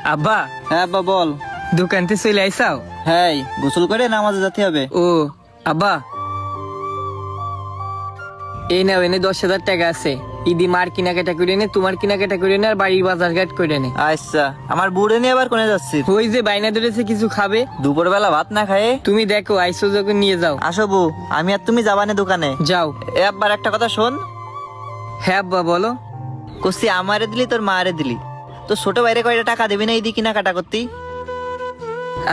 আব্বা, হ্যাঁ আব্বা বল। দোকানতে চলে আইসাও? হ্যাঁ, গোসল করে নামাজে যেতে হবে। ও আব্বা, এই নাও, এনে 10,000 টাকা আছে। ইদি মার কেনাকাটা করে নে, তোমার কেনাকাটা করে নে, আর বাড়ির বাজার ঘাট করে নে। আচ্ছা, আমার বুড়ে নিয়ে আবার কোনে যাচ্ছিস? ওই যে বাইনা ধরেছে কিছু খাবে, দুপুরবেলা ভাত না খায়ে? তুমি দেখো আইসো যখন নিয়ে যাও। আসো বউ, আমি আর তুমি যাবানে দোকানে? যাও। এ আব্বার একটা কথা শোন। হ্যাঁ আব্বা বলো। কস্তি আমারে দিলি তোর মারে দিলি, তো ছোট বাইরে কয়টা টাকা দিবি না ইদি কেনাকাটা করতি?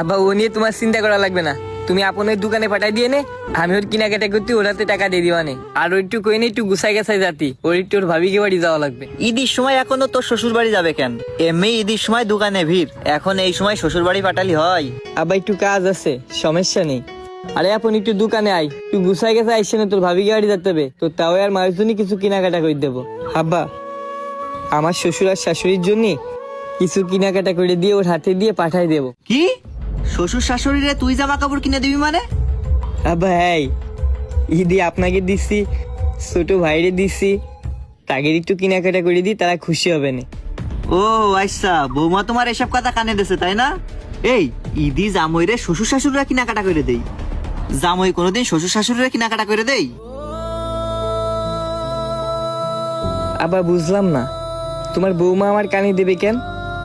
আব্বা ও নিয়ে তোমার চিন্তা করা লাগবে না, তুমি আপনার দোকানে পাঠাই দিয়ে নে, আমি ওর কেনাকাটা করতে ওরাতে টাকা দিয়ে দিবা নে। আর ওই একটু কই নে, একটু গুছাই গাছাই যাতি, ওর একটু ওর ভাবিকে বাড়ি যাওয়া লাগবে। ঈদের সময় এখনো তোর শ্বশুর বাড়ি যাবে কেন? এমনি ঈদের সময় দোকানে ভিড়, এখন এই সময় শ্বশুর বাড়ি পাঠালি হয়? আব্বা একটু কাজ আছে, সমস্যা নেই। আরে আপনি একটু দোকানে আই, একটু গুছাই গেছে আইসে না, তোর ভাবিকে বাড়ি যেতে হবে তো, তাও আর মায়ের জন্য কিছু কেনাকাটা করে দেবো। আব্বা, আমার শ্বশুর আর শাশুড়ির জন্য কিছু কেনাকাটা করে দিয়ে ওর হাতে দিয়ে পাঠাই দেবো। কি শ্বশুর শাশুড়িরে তুই জামা কাপড় কিনে দিবি মানে? আব্বা হ্যাঁ, ঈদে আপনাকে দিচ্ছি, ছোট ভাইরে দিচ্ছি, তাদের একটু কেনাকাটা করে দিই, তারা খুশি হবে না। ও আচ্ছা, বৌমা তোমার এসব কথা কানে দিছে তাই না? এই ঈদি জামইরে শ্বশুর শাশুড়িরা কেনাকাটা করে দেই, জামই কোনোদিন শ্বশুর শাশুড়িরা কেনাকাটা করে দেই? আবার বুঝলাম না, তোমার বৌমা আমার কানে দেবে কেন?